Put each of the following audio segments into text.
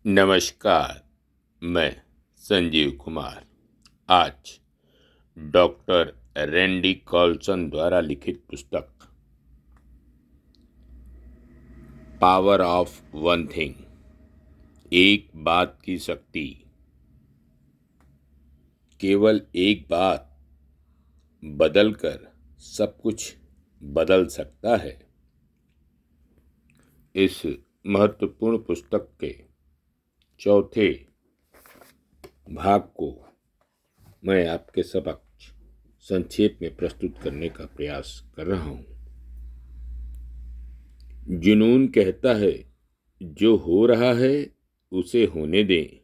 नमस्कार। मैं संजीव कुमार आज डॉक्टर रैंडी कॉल्सन द्वारा लिखित पुस्तक पावर ऑफ वन थिंग, एक बात की शक्ति, केवल एक बात बदलकर सब कुछ बदल सकता है। इस महत्वपूर्ण पुस्तक के चौथे भाग को मैं आपके समक्ष संक्षेप में प्रस्तुत करने का प्रयास कर रहा हूं। जुनून कहता है, जो हो रहा है उसे होने दें।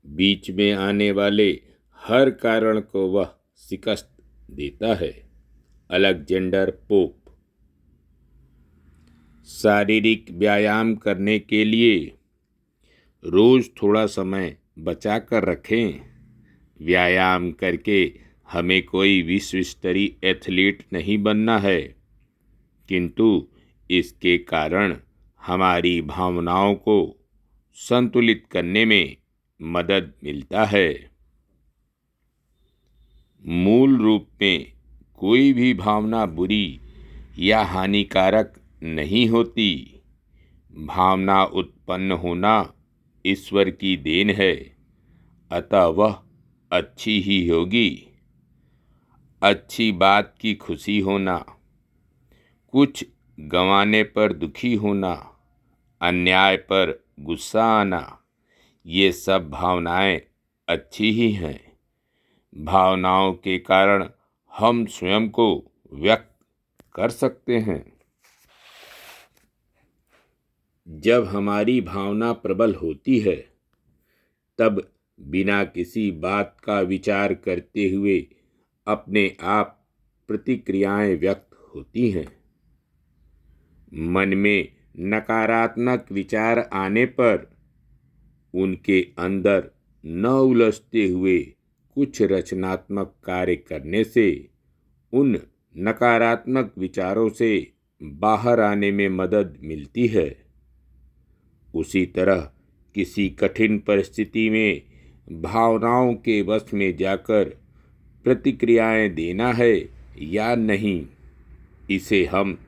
बीच में आने वाले हर कारण को वह शिकस्त देता है। Alexander pope. शारीरिक व्यायाम करने के लिए रोज थोड़ा समय बचा कर रखें। व्यायाम करके हमें कोई विश्व स्तरीय एथलीट नहीं बनना है, किंतु इसके कारण हमारी भावनाओं को संतुलित करने में मदद मिलता है। मूल रूप में कोई भी भावना बुरी या हानिकारक नहीं होती। भावना उत्पन्न होना ईश्वर की देन है, अतः वह अच्छी ही होगी। अच्छी बात की खुशी होना, कुछ गंवाने पर दुखी होना, अन्याय पर गुस्सा आना, ये सब भावनाएं अच्छी ही हैं। भावनाओं के कारण हम स्वयं को व्यक्त कर सकते हैं। जब हमारी भावना प्रबल होती है, तब बिना किसी बात का विचार करते हुए अपने आप प्रतिक्रियाएं व्यक्त होती हैं। मन में नकारात्मक विचार आने पर उनके अंदर न उलझते हुए कुछ रचनात्मक कार्य करने से उन नकारात्मक विचारों से बाहर आने में मदद मिलती है। उसी तरह किसी कठिन परिस्थिति में भावनाओं के वश में जाकर प्रतिक्रियाएं देना है या नहीं, इसे हम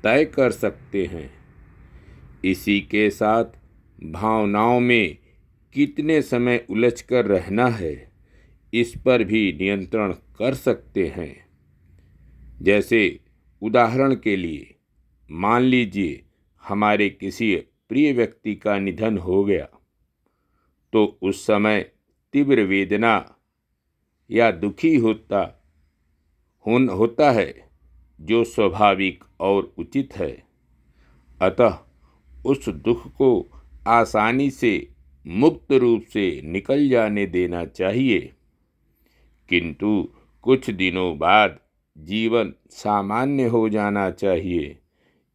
तय कर सकते हैं। इसी के साथ भावनाओं में कितने समय उलझकर रहना है, इस पर भी नियंत्रण कर सकते हैं। जैसे उदाहरण के लिए, मान लीजिए हमारे किसी प्रिय व्यक्ति का निधन हो गया, तो उस समय तीव्र वेदना या दुखी होता है, जो स्वाभाविक और उचित है। अतः उस दुख को आसानी से मुक्त रूप से निकल जाने देना चाहिए। किंतु कुछ दिनों बाद जीवन सामान्य हो जाना चाहिए।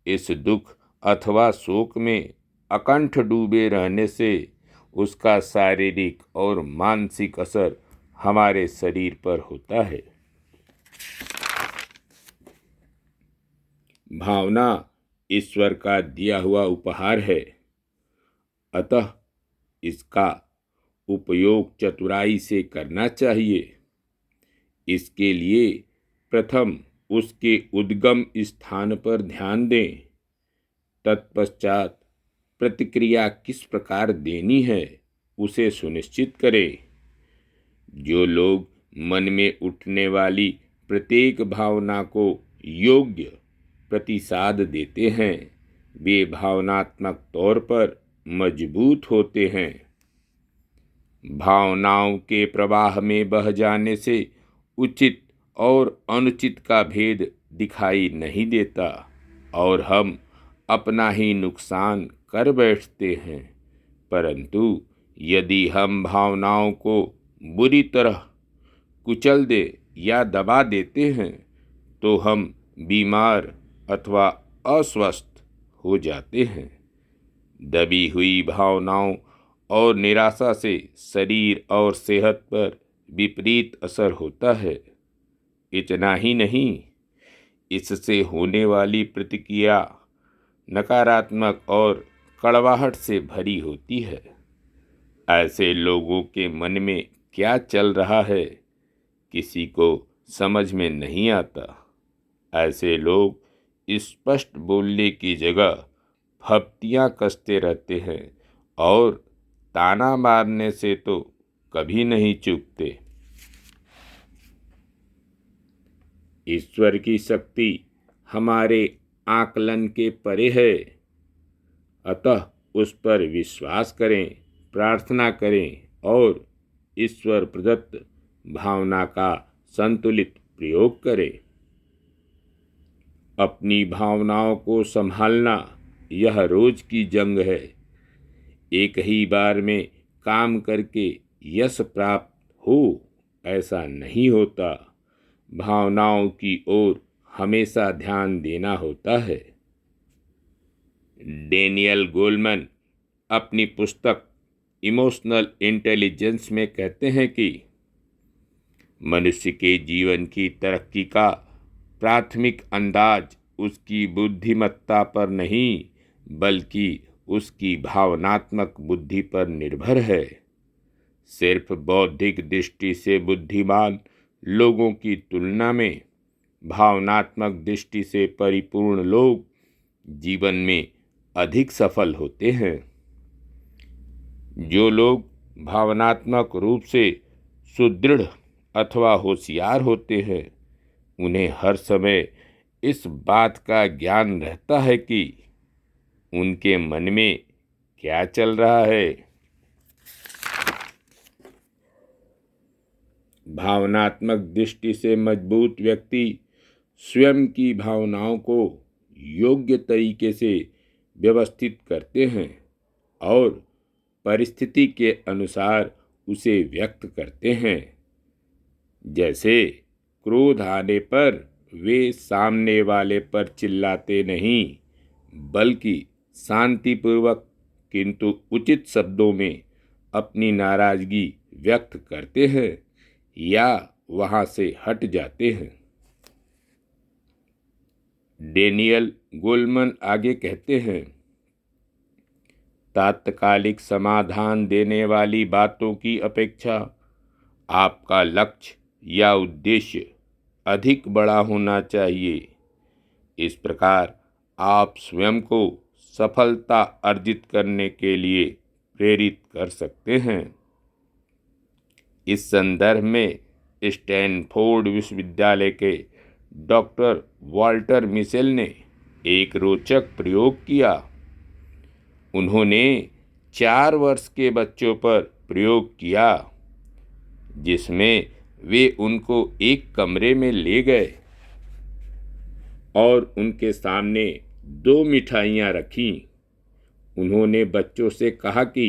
इस दुख अथवा शोक में अकंठ डूबे रहने से उसका शारीरिक और मानसिक असर हमारे शरीर पर होता है। भावना ईश्वर का दिया हुआ उपहार है, अतः इसका उपयोग चतुराई से करना चाहिए। इसके लिए प्रथम उसके उद्गम स्थान पर ध्यान दें। तत्पश्चात प्रतिक्रिया किस प्रकार देनी है, उसे सुनिश्चित करें। जो लोग मन में उठने वाली प्रत्येक भावना को योग्य प्रतिसाद देते हैं, वे भावनात्मक तौर पर मजबूत होते हैं। भावनाओं के प्रवाह में बह जाने से उचित और अनुचित का भेद दिखाई नहीं देता और हम अपना ही नुकसान कर बैठते हैं। परंतु यदि हम भावनाओं को बुरी तरह कुचल दे या दबा देते हैं, तो हम बीमार अथवा अस्वस्थ हो जाते हैं। दबी हुई भावनाओं और निराशा से शरीर और सेहत पर विपरीत असर होता है। इतना ही नहीं, इससे होने वाली प्रतिक्रिया नकारात्मक और कड़वाहट से भरी होती है। ऐसे लोगों के मन में क्या चल रहा है किसी को समझ में नहीं आता। ऐसे लोग स्पष्ट बोलने की जगह फप्तियां कसते रहते हैं और ताना मारने से तो कभी नहीं चूकते। ईश्वर की शक्ति हमारे आकलन के परे है, अतः उस पर विश्वास करें, प्रार्थना करें और ईश्वर प्रदत्त भावना का संतुलित प्रयोग करें। अपनी भावनाओं को संभालना यह रोज की जंग है। एक ही बार में काम करके यश प्राप्त हो ऐसा नहीं होता। भावनाओं की ओर हमेशा ध्यान देना होता है। डेनियल गोलमैन अपनी पुस्तक इमोशनल इंटेलिजेंस में कहते हैं कि मनुष्य के जीवन की तरक्की का प्राथमिक अंदाज उसकी बुद्धिमत्ता पर नहीं बल्कि उसकी भावनात्मक बुद्धि पर निर्भर है। सिर्फ बौद्धिक दृष्टि से बुद्धिमान लोगों की तुलना में भावनात्मक दृष्टि से परिपूर्ण लोग जीवन में अधिक सफल होते हैं। जो लोग भावनात्मक रूप से सुदृढ़ अथवा होशियार होते हैं उन्हें हर समय इस बात का ज्ञान रहता है कि उनके मन में क्या चल रहा है। भावनात्मक दृष्टि से मजबूत व्यक्ति स्वयं की भावनाओं को योग्य तरीके से व्यवस्थित करते हैं और परिस्थिति के अनुसार उसे व्यक्त करते हैं। जैसे क्रोध आने पर वे सामने वाले पर चिल्लाते नहीं बल्कि शांतिपूर्वक किंतु उचित शब्दों में अपनी नाराजगी व्यक्त करते हैं या वहां से हट जाते हैं। डेनियल गोलमैन आगे कहते हैं, तात्कालिक समाधान देने वाली बातों की अपेक्षा आपका लक्ष्य या उद्देश्य अधिक बड़ा होना चाहिए। इस प्रकार आप स्वयं को सफलता अर्जित करने के लिए प्रेरित कर सकते हैं। इस संदर्भ में स्टैनफोर्ड विश्वविद्यालय के डॉक्टर वाल्टर मिशेल ने एक रोचक प्रयोग किया। उन्होंने 4 वर्ष के बच्चों पर प्रयोग किया जिसमें वे उनको एक कमरे में ले गए और उनके सामने 2 मिठाइयाँ रखीं। उन्होंने बच्चों से कहा कि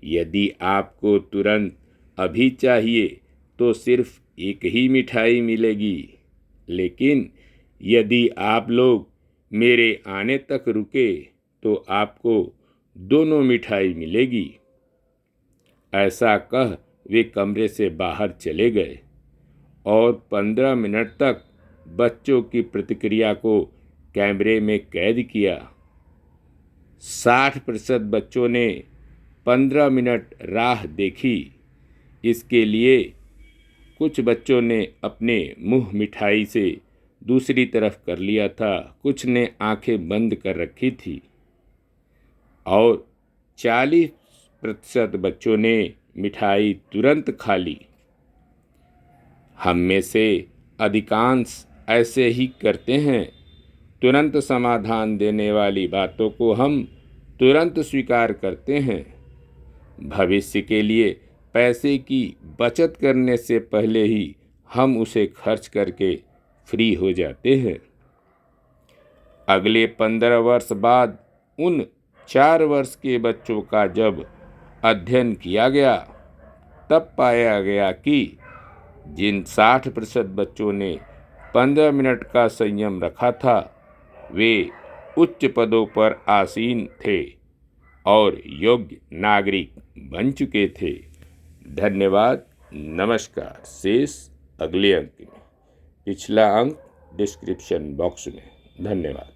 यदि आपको तुरंत अभी चाहिए तो सिर्फ एक ही मिठाई मिलेगी, लेकिन यदि आप लोग मेरे आने तक रुके तो आपको दोनों मिठाई मिलेगी। ऐसा कह वे कमरे से बाहर चले गए और 15 मिनट तक बच्चों की प्रतिक्रिया को कैमरे में कैद किया। 60% बच्चों ने 15 मिनट राह देखी। इसके लिए कुछ बच्चों ने अपने मुंह मिठाई से दूसरी तरफ कर लिया था, कुछ ने आंखें बंद कर रखी थी और 40% बच्चों ने मिठाई तुरंत खा ली। हम में से अधिकांश ऐसे ही करते हैं। तुरंत समाधान देने वाली बातों को हम तुरंत स्वीकार करते हैं। भविष्य के लिए पैसे की बचत करने से पहले ही हम उसे खर्च करके फ्री हो जाते हैं। अगले 15 वर्ष बाद उन 4 वर्ष के बच्चों का जब अध्ययन किया गया तब पाया गया कि जिन 60% बच्चों ने 15 मिनट का संयम रखा था वे उच्च पदों पर आसीन थे और योग्य नागरिक बन चुके थे। धन्यवाद। नमस्कार। शेष अगले अंक में, पिछला अंक डिस्क्रिप्शन बॉक्स में। धन्यवाद।